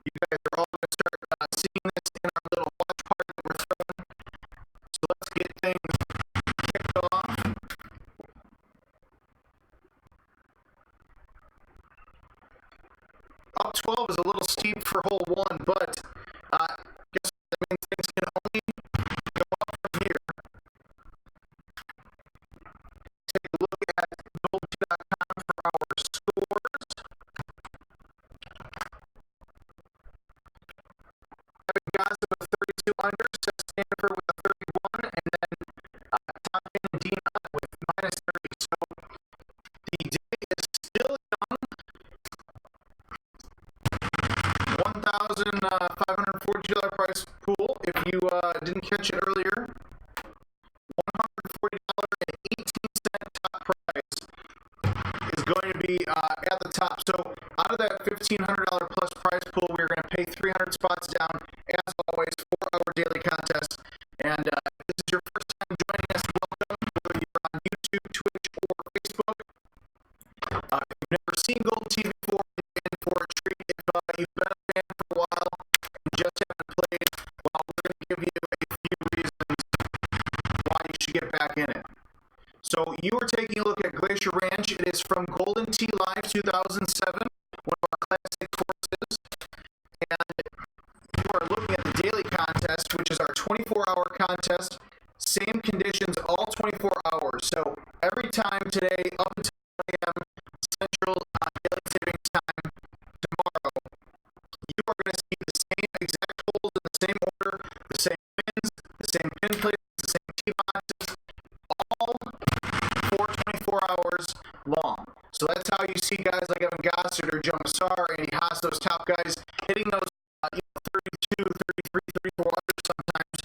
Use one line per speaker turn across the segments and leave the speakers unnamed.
You guys are all going to start seeing this in our little watch party that we're throwing. So let's get things kicked off. Up 12 is a little steep for hole 1, but guess that means things can only go up from here. Take a look at gold.com for our scores. Evan Gossett with 32 under, Seth Stanford with a 31, and then Tom and Dean Hunt with minus 30. So the day is still young. 1,542 price pool. If you didn't catch it earlier, $140.18 top prize is going to be at the top. So out of that $1,500 plus prize pool, we're going to pay 300 spots down, as always, 4-hour daily contest. And if this is your first time joining us, welcome, whether you're on YouTube, Twitch, or Facebook. If you've never seen Golden TV before, you're in for a treat. If you've been a fan for a while and just haven't played, well, we're going to give you a few reasons why you should get back in it. So you are taking a look at Glacier Ranch. It is from Golden Tee Live 2007, one of our classic courses. And you are looking at the daily contest, which is our 24-hour contest. Same conditions all 24 hours. So every time today, up until 1 a.m. Central Daily Savings Time tomorrow, you are going to see the same exact holes in the same order, the same pins, the same pin places, the same tee boxes, all for 24 hours long. So that's how you see guys like Evan Gossett or Joe Massar, Andy Haas, those top guys hitting those 32, 33, 34 under sometimes,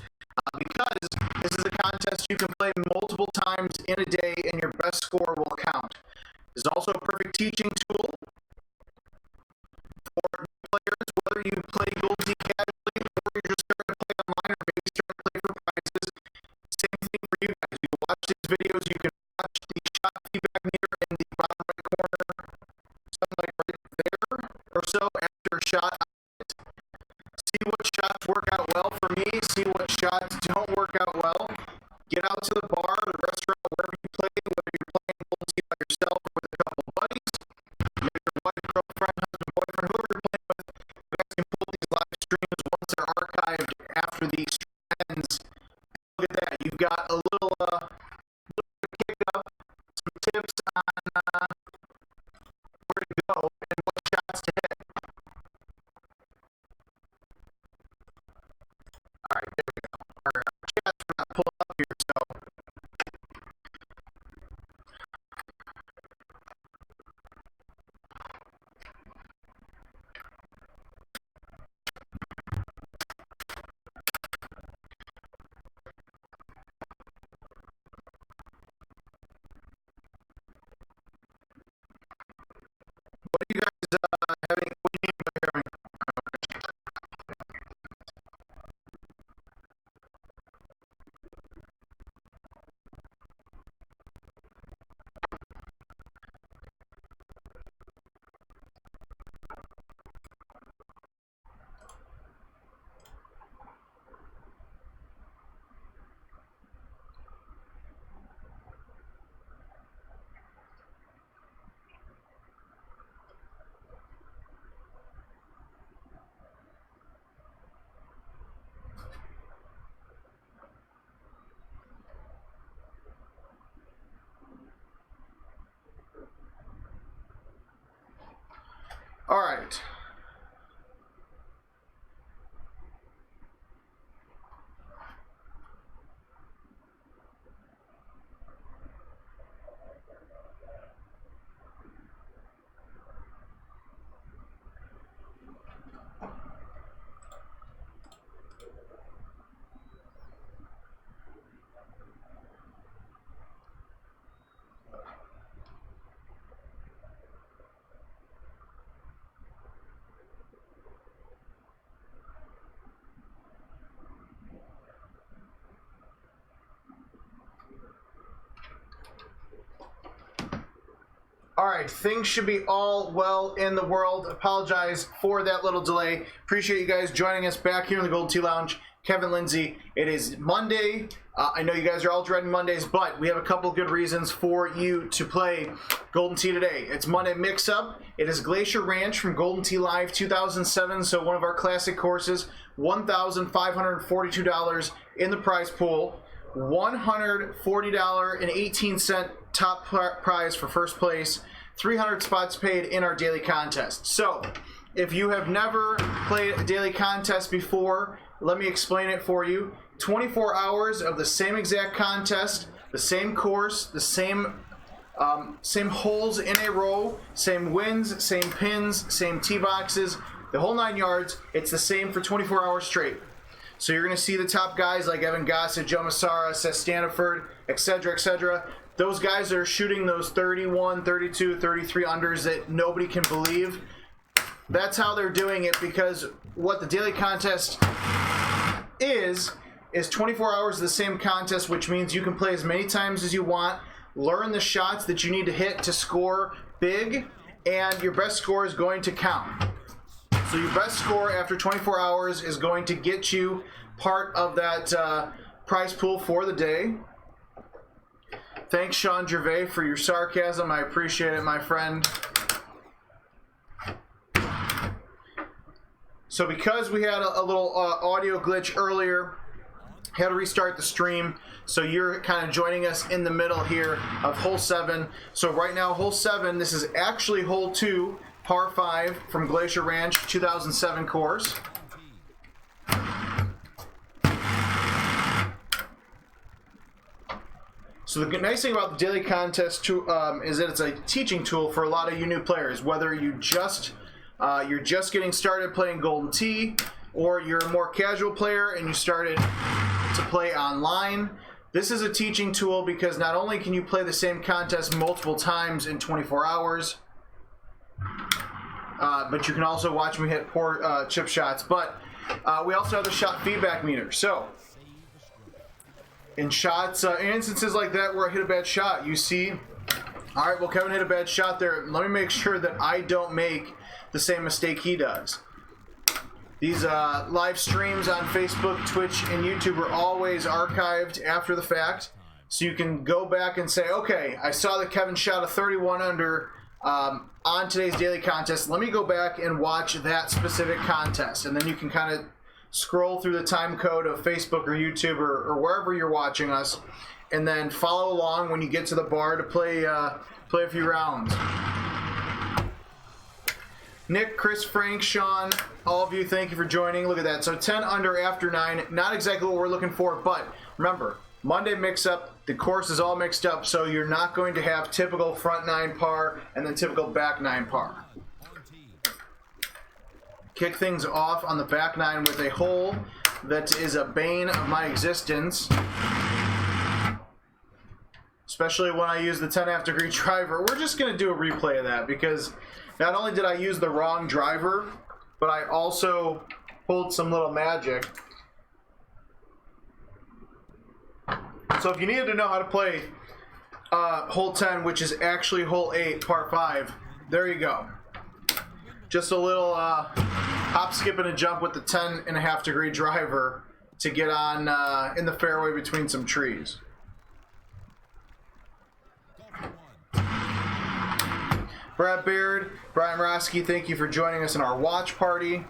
because this is a contest you can play multiple times in a day and your best score will count. This is also a perfect teaching tool for players, whether you play Gold Tee casually or you're just starting to play online or maybe starting to play for prizes. Same thing for you guys. You can watch these videos, you can watch the shot feedback meter in the bottom right corner, something like right there or so after a shot. See what shots work out well for me, see what shots don't work out well. Get out to the bar, the restaurant, wherever you play, whether you're playing Gold Tee by yourself or with a couple of buddies, maybe your wife, girlfriend, husband, boyfriend, whoever you're playing with. You guys can pull these live streams once they're archived after the stream ends. Look at that, you've got a little kick up, some tips on where to go and what shots to hit. Alright, there we go. Our chats are not pulling up here, so what are you guys having? What do you mean by having? right, things should be all well in the world. Apologize for that little delay. Appreciate you guys joining us back here in the Golden Tee Lounge. Kevin, Lindsay, it is Monday. I know you guys are all dreading Mondays, but we have a couple good reasons for you to play Golden Tee today. It's Monday Mix-Up. It is Glacier Ranch from Golden Tee Live 2007, so one of our classic courses. $1,542 in the prize pool. $140.18 top prize for first place. 300 spots paid in our daily contest. So, if you have never played a daily contest before, let me explain it for you. 24 hours of the same exact contest, the same course, the same holes in a row, same wins, same pins, same tee boxes, the whole 9 yards. It's the same for 24 hours straight. So you're going to see the top guys like Evan Gossett, Joe Massara, Seth Staniford, etc., etc. Those guys are shooting those 31, 32, 33 unders that nobody can believe. That's how they're doing it, because what the daily contest is 24 hours of the same contest, which means you can play as many times as you want, learn the shots that you need to hit to score big, and your best score is going to count. So your best score after 24 hours is going to get you part of that prize pool for the day. Thanks, Sean Gervais, for your sarcasm. I appreciate it, my friend. So because we had a little audio glitch earlier, had to restart the stream. So you're kind of joining us in the middle here of hole 7. So right now, hole 7, this is actually hole 2, par 5 from Glacier Ranch 2007 course. So the nice thing about the daily contest is that it's a teaching tool for a lot of you new players, whether you're just getting started playing Golden Tee, or you're a more casual player and you started to play online. This is a teaching tool because not only can you play the same contest multiple times in 24 hours, but you can also watch me hit poor chip shots. But we also have the shot feedback meter. So in shots, in instances like that where I hit a bad shot, you see, all right, well, Kevin hit a bad shot there. Let me make sure that I don't make the same mistake he does. These live streams on Facebook, Twitch, and YouTube are always archived after the fact, so you can go back and say, okay, I saw that Kevin shot a 31 under on today's daily contest. Let me go back and watch that specific contest, and then you can kind of scroll through the time code of Facebook or YouTube or wherever you're watching us, and then follow along when you get to the bar to play a few rounds. Nick, Chris, Frank, Sean, all of you, thank you for joining. Look at that. So 10 under after 9, not exactly what we're looking for, but remember, Monday Mix-Up, the course is all mixed up, so you're not going to have typical front 9 par and then typical back 9 par. Kick things off on the back 9 with a hole that is a bane of my existence, especially when I use the 10.5 degree driver. We're just going to do a replay of that because not only did I use the wrong driver, but I also pulled some little magic. So if you needed to know how to play hole 10, which is actually hole 8, par 5, there you go. Just a little hop, skip, and a jump with the 10.5 degree driver to get on in the fairway between some trees. Brad Baird, Brian Roski, thank you for joining us in our watch party.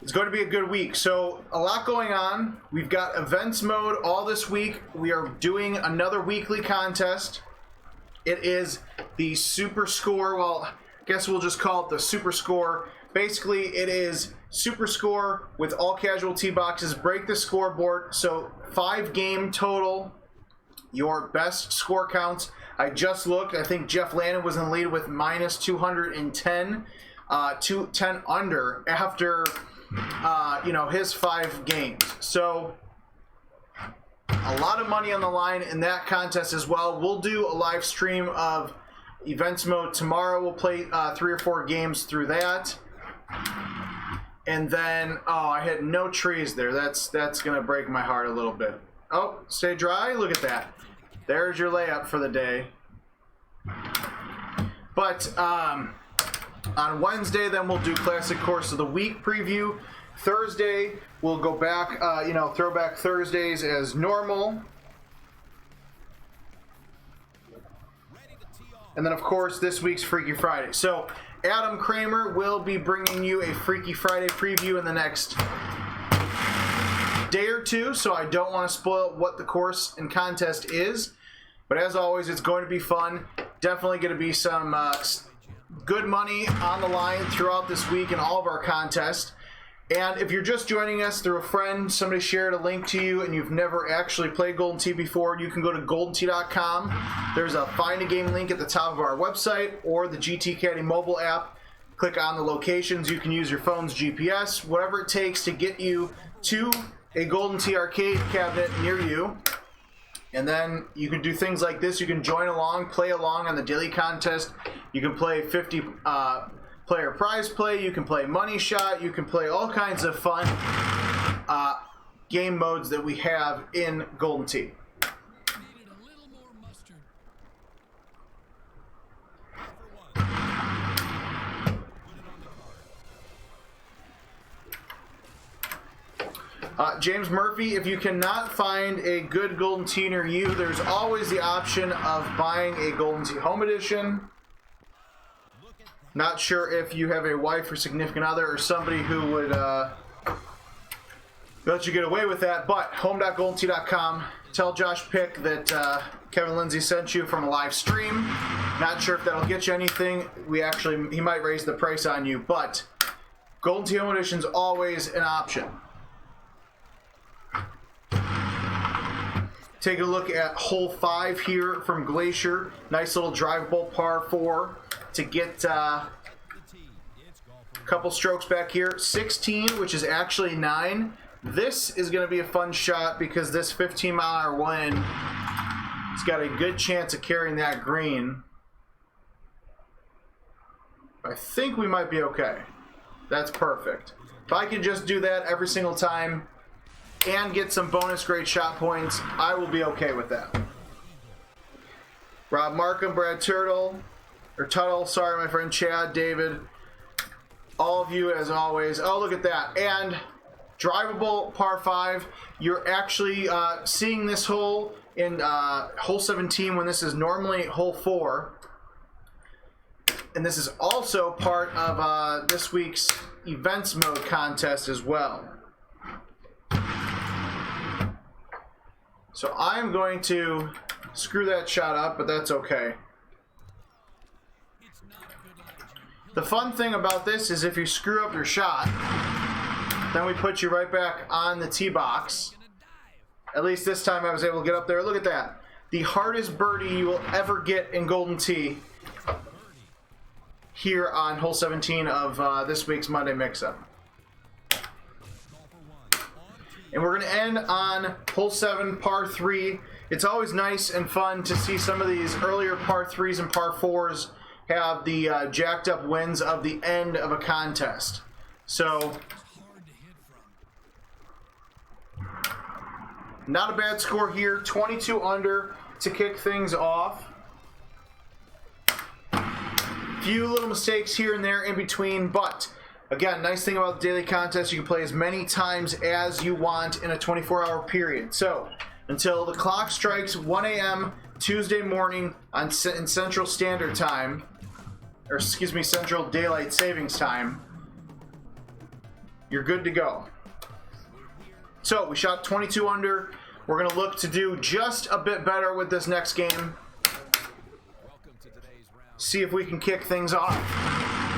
It's going to be a good week. So a lot going on. We've got events mode all this week. We are doing another weekly contest. It is the Super Score. Well, I guess we'll just call it the Super Score. Basically, it is Super Score with all casual tee boxes. Break the scoreboard. So 5 game total. Your best score counts. I just looked. I think Jeff Landon was in the lead with minus 210, 210 under after his 5 games. So a lot of money on the line in that contest as well. We'll do a live stream of events mode tomorrow. We'll play 3 or 4 games through that. And then, I hit no trees there. That's gonna break my heart a little bit. Oh, stay dry. Look at that. There's your layup for the day. But on Wednesday, then we'll do Classic Course of the Week preview. Thursday, we'll go back, Throwback Thursdays as normal. And then, of course, this week's Freaky Friday. So, Adam Kramer will be bringing you a Freaky Friday preview in the next day or two, so I don't want to spoil what the course and contest is. But as always, it's going to be fun. Definitely going to be some good money on the line throughout this week in all of our contests. And if you're just joining us through a friend, somebody shared a link to you, and you've never actually played Golden Tee before, you can go to goldentee.com. There's a Find a Game link at the top of our website or the GT Caddy mobile app. Click on the locations. You can use your phone's GPS, whatever it takes to get you to a Golden Tee arcade cabinet near you. And then you can do things like this. You can join along, play along on the daily contest. You can play 50 player prize play, you can play money shot, you can play all kinds of fun game modes that we have in Golden Tee. James Murphy, if you cannot find a good Golden Tee near you, there's always the option of buying a Golden Tee Home Edition. Not sure if you have a wife or significant other or somebody who would let you get away with that, but home.goldentee.com. Tell Josh Pick that Kevin Lindsay sent you from a live stream. Not sure if that'll get you anything. He might raise the price on you, but Golden Tee Home Edition is always an option. Take a look at hole 5 here from Glacier. Nice little drivable par 4 to get a couple strokes back here. 16, which is actually 9. This is going to be a fun shot because this 15-mile-an-hour wind has got a good chance of carrying that green. I think we might be okay. That's perfect. If I can just do that every single time and get some bonus grade shot points, I will be okay with that. Rob Markham, Brad Tuttle, sorry, my friend Chad, David, all of you as always. Oh, look at that. And drivable par 5. You're actually seeing this hole in hole 17 when this is normally hole 4. And this is also part of this week's events mode contest as well. So I'm going to screw that shot up, but that's okay. The fun thing about this is if you screw up your shot, then we put you right back on the tee box. At least this time I was able to get up there. Look at that. The hardest birdie you will ever get in Golden Tee here on hole 17 of this week's Monday Mix-Up. And we're going to end on hole 7, par 3. It's always nice and fun to see some of these earlier par 3s and par 4s have the jacked up winds of the end of a contest. So, not a bad score here. 22 under to kick things off. Few little mistakes here and there in between, but again, nice thing about the daily contest, you can play as many times as you want in a 24-hour period. So, until the clock strikes 1 a.m. Tuesday morning in Central Standard Time, or excuse me, Central Daylight Savings Time, you're good to go. So, we shot 22 under. We're going to look to do just a bit better with this next game. See if we can kick things off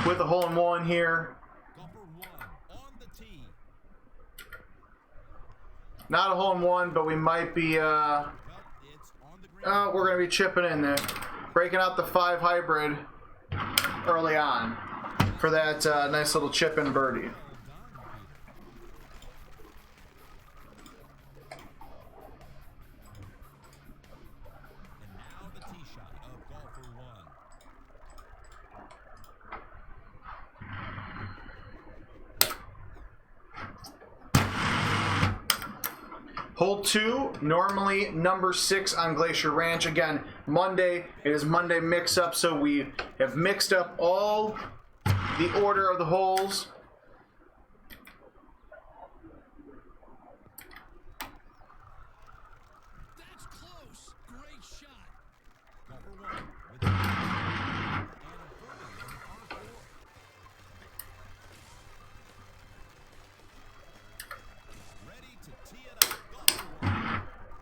with a hole-in-one here. Not a hole-in-one, but we might be, we're going to be chipping in there. Breaking out the 5 hybrid early on for that nice little chip-in birdie. Hole 2, normally number 6 on Glacier Ranch. Again, Monday, it is Monday mix-up, so we have mixed up all the order of the holes.
That's close. Great shot.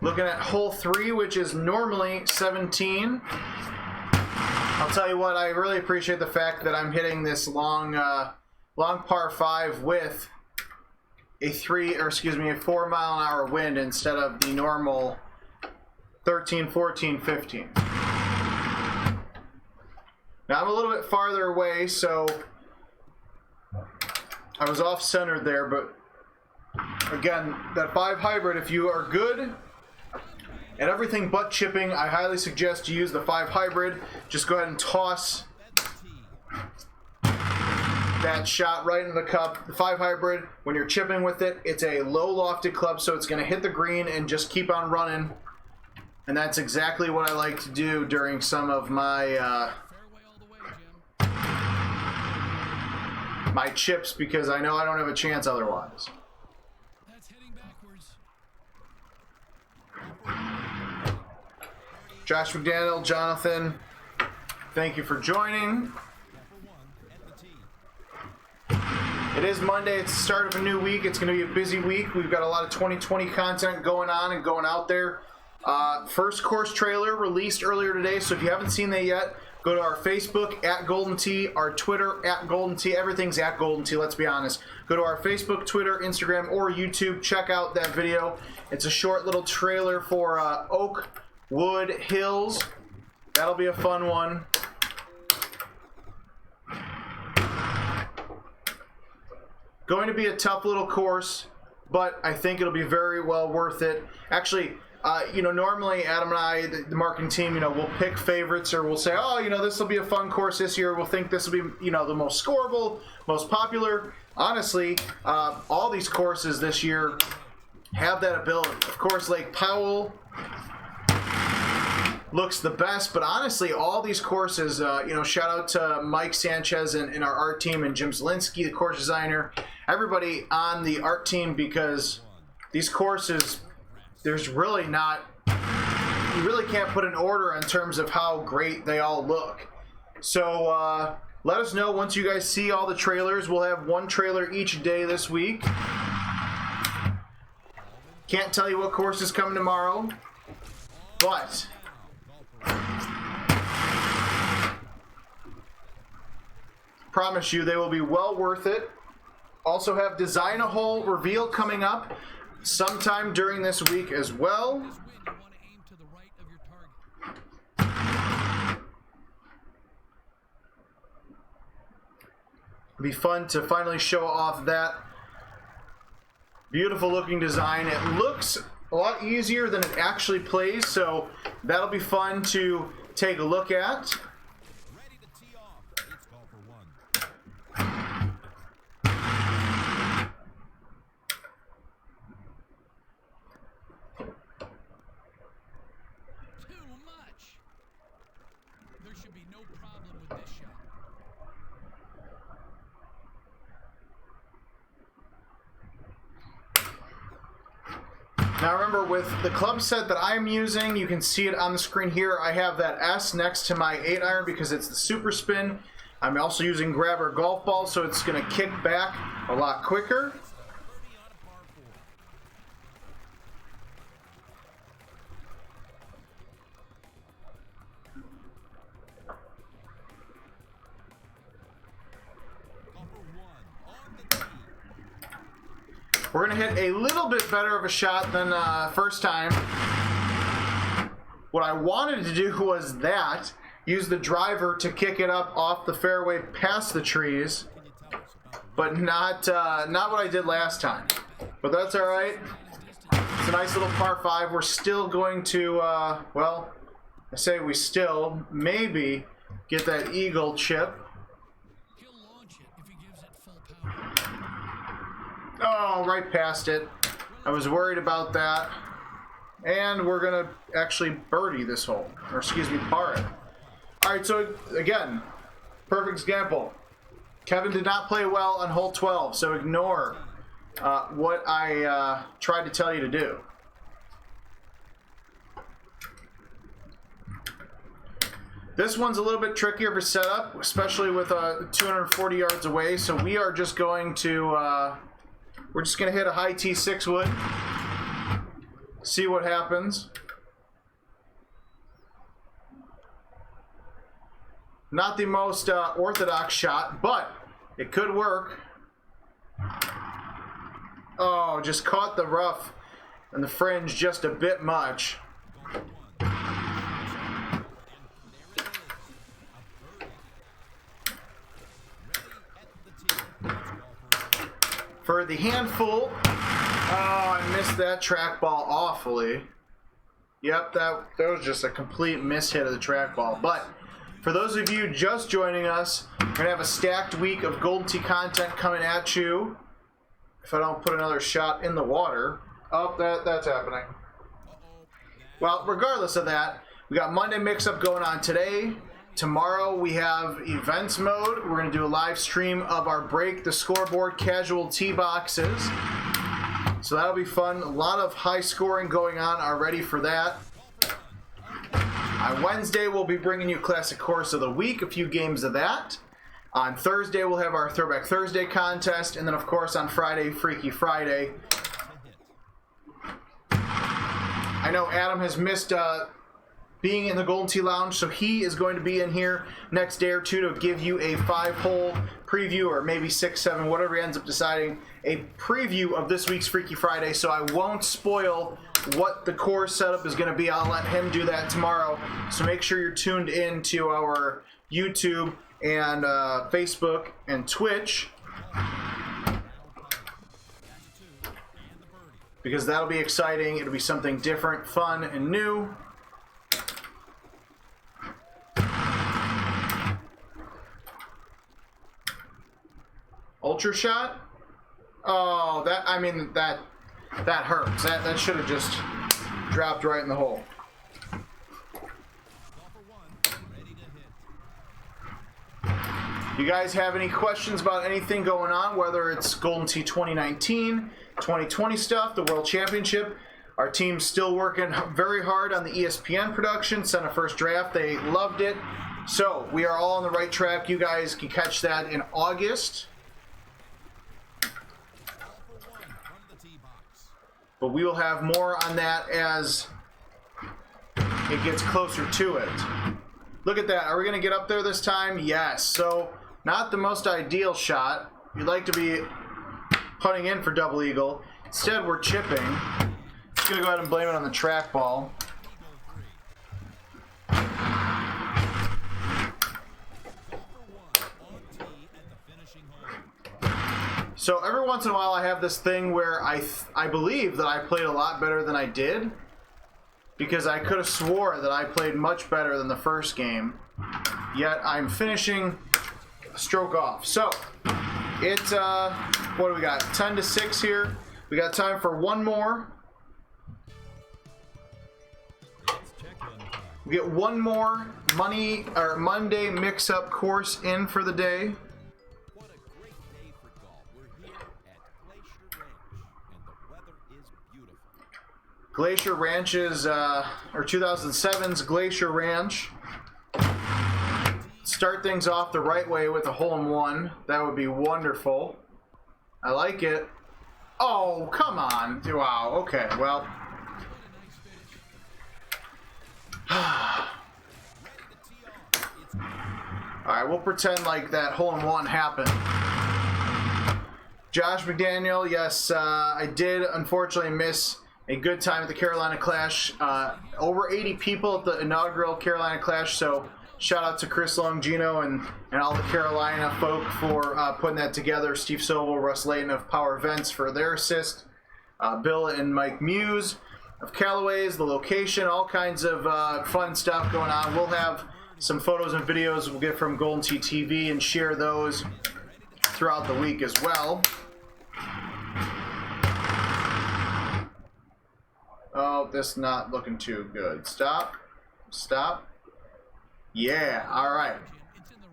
Looking at hole 3, which is normally 17. I'll tell you what, I really appreciate the fact that I'm hitting this long par 5 with a 4-mile-an-hour wind instead of the normal 13, 14, 15. Now I'm a little bit farther away, so I was off-centered there, but again, that 5 hybrid, if you are good at everything but chipping, I highly suggest you use the 5 hybrid. Just go ahead and toss that shot right into the cup. The 5 hybrid, when you're chipping with it, it's a low lofted club, so it's going to hit the green and just keep on running. And that's exactly what I like to do during some of my my chips, because I know I don't have a chance otherwise.
That's heading backwards.
Josh McDaniel, Jonathan, thank you for joining. It is Monday. It's the start of a new week. It's going to be a busy week. We've got a lot of 2020 content going on and going out there. First course trailer released earlier today, so if you haven't seen that yet, go to our Facebook at Golden Tee, our Twitter at Golden Tee. Everything's at Golden Tee, let's be honest. Go to our Facebook, Twitter, Instagram, or YouTube. Check out that video. It's a short little trailer for Oakwood Hills. That'll be a fun one. Going to be a tough little course, but I think it'll be very well worth it. Actually, normally Adam and I, the marketing team, we'll pick favorites, or we'll say, oh, this will be a fun course this year. We'll think this will be, the most scoreable, most popular. Honestly, all these courses this year have that ability. Of course, Lake Powell looks the best, but honestly, all these courses, shout out to Mike Sanchez and our art team, and Jim Zielinski, the course designer, everybody on the art team, because these courses, there's really not, you really can't put an order in terms of how great they all look. So let us know once you guys see all the trailers. We'll have one trailer each day this week. Can't tell you what course is coming tomorrow, but promise you they will be well worth it. Also have Design a Hole reveal coming up sometime during this week as well. It'll be fun to finally show off that beautiful looking design. It looks a lot easier than it actually plays, so that'll be fun to take a look at.
Ready to tee off. Let's go for one. Too much. There should be no problem with this shot.
Now remember, with the club set that I'm using, you can see it on the screen here. I have that S next to my 8-iron because it's the super spin. I'm also using grabber golf ball, so it's going to kick back a lot quicker. We're going to hit a little bit better of a shot than first time. What I wanted to do was use the driver to kick it up off the fairway past the trees, but not what I did last time. But that's all right. It's a nice little par 5. We're still going to, well, I say we still maybe get that eagle chip.
He'll launch it if he gives it full power.
Oh, right past it. I was worried about that. And we're going to actually birdie this hole. Or excuse me, par it. Alright, so again, perfect example. Kevin did not play well on hole 12, so ignore what I tried to tell you to do. This one's a little bit trickier for setup, especially with 240 yards away. So we are just going to hit a high T6 wood, see what happens. Not the most orthodox shot, but it could work. Oh, just caught the rough and the fringe just a bit much. For the handful, oh, I missed that trackball awfully. Yep, that was just a complete mishit of the trackball. But for those of you just joining us, we're going to have a stacked week of Golden Tee content coming at you. If I don't put another shot in the water. Oh, that's happening. Well, regardless of that, we got Monday Mix-Up going on today. Tomorrow we have events mode. We're going to do a live stream of our Break the Scoreboard casual tee boxes. So that'll be fun. A lot of high scoring going on already for that. On Wednesday, we'll be bringing you Classic Course of the Week, a few games of that. On Thursday, we'll have our Throwback Thursday contest. And then, of course, on Friday, Freaky Friday. I know Adam has missed being in the Golden Tee Lounge, so he is going to be in here next day or two to give you a 5-hole preview, or maybe 6, 7, whatever he ends up deciding, a preview of this week's Freaky Friday. So I won't spoil what the course setup is going to be. I'll let him do that tomorrow. So make sure you're tuned in to our YouTube and Facebook and Twitch, because that'll be exciting. It'll be something different, fun, and new. Ultra shot? Oh, that hurts. That should have just dropped right in the hole. You guys have any questions about anything going on, whether it's Golden Tee 2019, 2020 stuff, the World Championship? Our team's still working very hard on the ESPN production. Sent a first draft. They loved it. So we are all on the right track. You guys can catch that in August. But we will have more on that as it gets closer to it. Look at that. Are we going to get up there this time? Yes. So not the most ideal shot. You'd like to be putting in for double eagle. Instead, we're chipping. Just going to go ahead and blame it on the trackball. So every once in a while I have this thing where I believe that I played a lot better than I did, because I could have swore that I played much better than the first game, yet I'm finishing a stroke off. So it's what do we got? 10-6 here. We got time for one more. We get one more Monday Mix-Up course in for the day. Glacier Ranch's, or 2007's Glacier Ranch. Start things off the right way with a hole-in-one. That would be wonderful. I like it. Oh, come on. Wow, okay, well. Alright, we'll pretend like that hole-in-one happened. Josh McDaniel, yes, I did unfortunately miss a good time at the Carolina Clash. Over 80 people at the inaugural Carolina Clash, so shout out to Chris Longino and all the Carolina folk for putting that together. Steve Sobel, Russ Layton of Power Events for their assist. Bill and Mike Muse of Callaway's, the location, all kinds of fun stuff going on. We'll have some photos and videos we'll get from Golden Tee TV and share those throughout the week as well. Oh, this not looking too good. Stop. Stop. Yeah, all right.
It's in the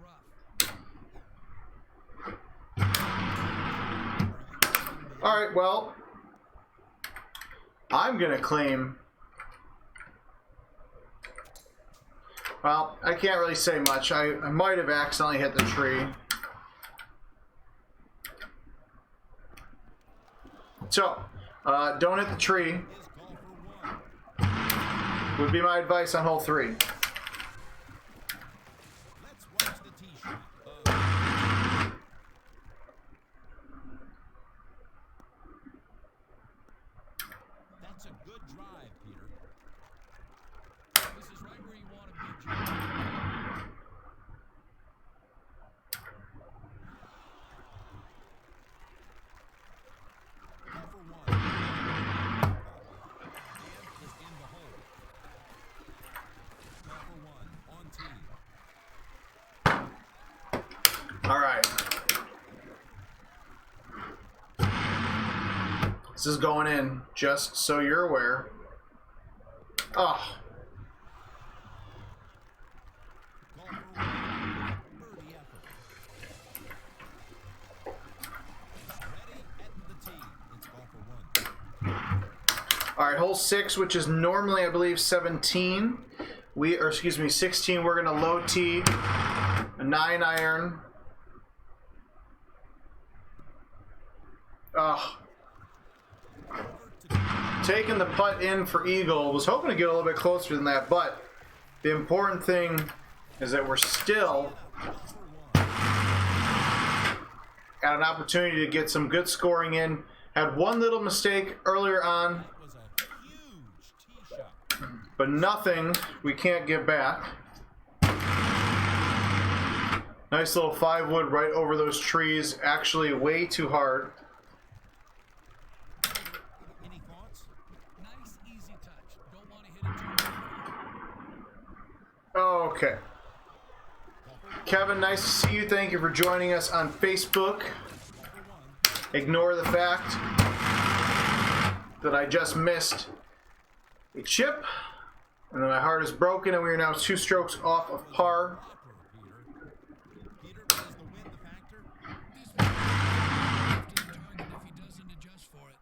rough.
All right, well, I'm going to claim... Well, I can't really say much. I might have accidentally hit the tree. So, don't hit the tree. Would be my advice on hole 3.
Let's watch the tee shot. That's a good drive, Peter.
This is right where you want to be, Jim.
Call for one. And is in the hole. Call for one on tee.
All right. This is going in, just so you're aware. Oh,
Call for one. Birdie effort. Ready at the tee. It's call for one.
all right. Hole 6, which is normally, I believe, 17. Or excuse me, 16. We're gonna low tee a 9-iron. Oh. Taking the putt in for eagle. Was hoping to get a little bit closer than that, but the important thing is that we're still at an opportunity to get some good scoring in. Had one little mistake earlier on,
That was a huge tee shot.
but nothing we can't get back. Nice little 5-wood right over those trees. Actually way too hard.
Any thoughts?
Nice, easy touch. Don't want to hit it too hard.
Okay. Kevin, nice to see you. Thank you for joining us on Facebook. Ignore the fact that I just missed a chip, and then my heart is broken, and we are now 2 strokes off of par.
Peter, does the wind the factor?
This one left his target if he doesn't adjust for it.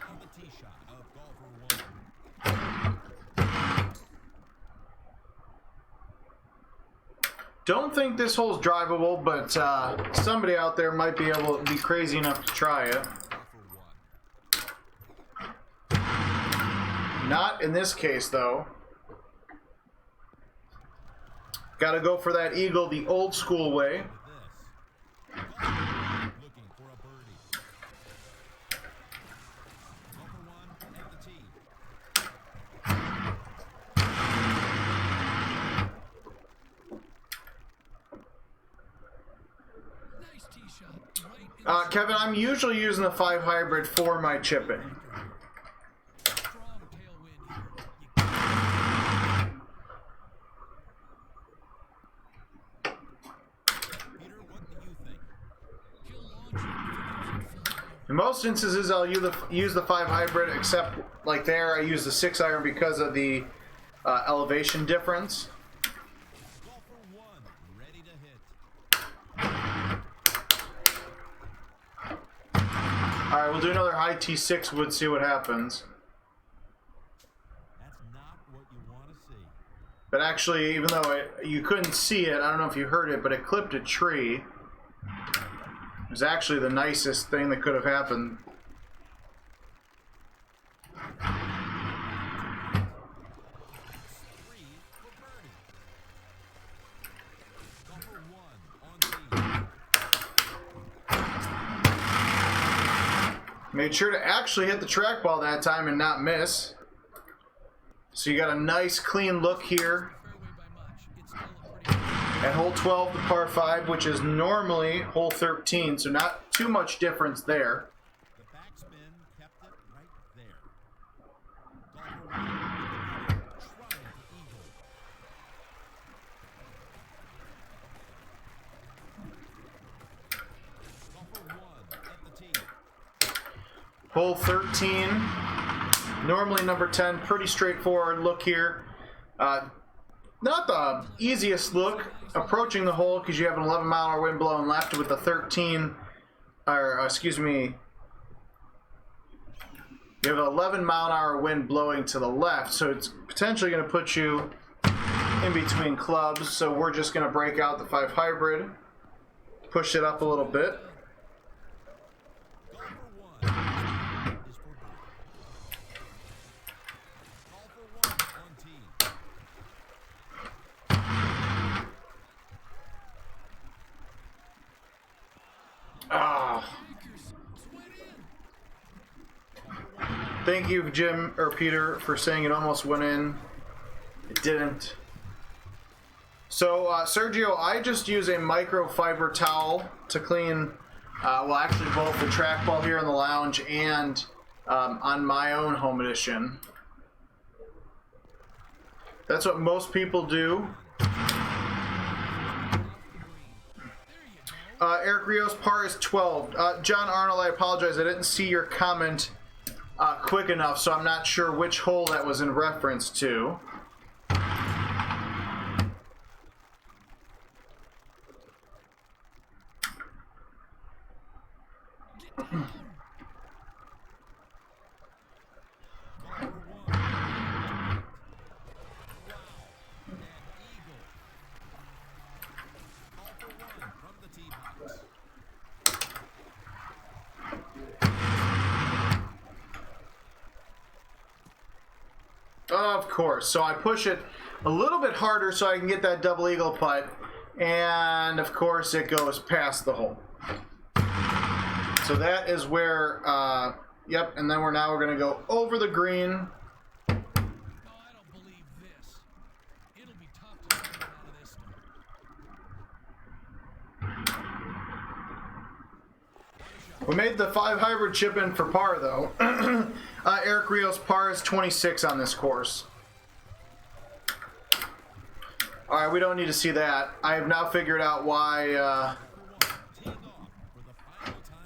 Now the tee shot of golfer one.
Don't think this hole's drivable, but somebody out there might be able to be crazy enough to try it.
Golfer one.
Not in this case, though. Gotta go for that eagle the old school way.
This. Looking for a birdie. Golfer one at the tee.
Nice tee shot. Right in the
Kevin, I'm usually using the 5 hybrid for my chipping.
strong tailwind here. You
Peter, what do you think?
he'll launch it 50 feet fly.
In most instances, I'll use the 5 hybrid, except like there, I use the 6-iron because of the elevation difference.
Golfer one, ready to hit.
All right, we'll do another high T6 wood, see what happens.
That's not what you want to see.
But actually, even though you couldn't see it, I don't know if you heard it, but it clipped a tree. It was actually the nicest thing that could have happened.
Three for birdie. Golfer one on tee.
Made sure to actually hit the trackball that time and not miss. So you got a nice clean look here
Fairway by much. It's still a pretty
at hole 12, the par 5, which is normally hole 13, so not too much difference there.
The backspin kept it right there. Golfer one, trying to eagle.
Hole 13. Normally number 10. Pretty straightforward look here. Not the easiest look approaching the hole because you have an 11-mile-an-hour wind blowing left with the 13, or excuse me, you have an 11-mile-an-hour wind blowing to the left, so it's potentially going to put you in between clubs. So we're just going to break out the 5 hybrid, push it up a little bit. Thank you, Jim or Peter, for saying it almost went in. It didn't. So, Sergio, I just use a microfiber towel to clean, well, actually both the trackball here in the lounge and on my own home edition. That's what most people do. Eric Rios, par is 12. John Arnold, I apologize. I didn't see your comment quick enough, so I'm not sure which hole that was in reference to. Of course. So I push it a little bit harder so I can get that double eagle putt. And of course it goes past the hole. So that is where, yep, and then we're going to go over the green.
No, I don't believe this. It'll be tough to get out of this.
We made the 5 hybrid chip in for par, though. Eric Rios, par is 26 on this course. All right, we don't need to see that. I have now figured out why.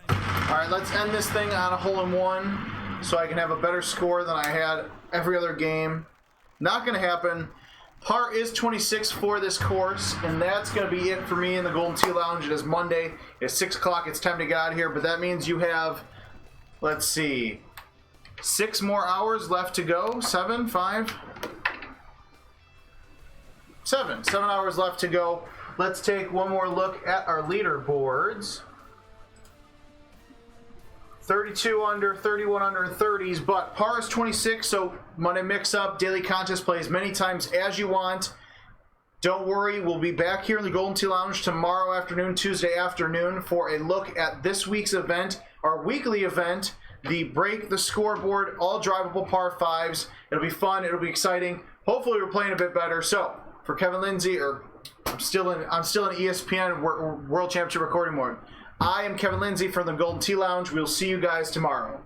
All right, let's end this thing on a hole-in-one so I can have a better score than I had every other game. Not going to happen. Par is 26 for this course, and that's going to be it for me in the Golden Tee Lounge. It is Monday. It's 6 o'clock. It's time to get out of here, but that means you have, let's see, 6 more hours left to go. 7, 5, 7. 7 hours left to go. Let's take one more look at our leaderboards. 32 under, 31 under, and 30s, but par is 26, so Monday Mix-Up, daily contest, play as many times as you want. Don't worry, we'll be back here in the Golden Tee Lounge tomorrow afternoon, Tuesday afternoon, for a look at this week's event, our weekly event, the Break the Scoreboard, all drivable par 5s. It'll be fun, it'll be exciting. Hopefully we're playing a bit better. So, for Kevin Lindsay, I'm still in ESPN World Championship recording mode. I am Kevin Lindsay from the Golden Tee Lounge. We'll see you guys tomorrow.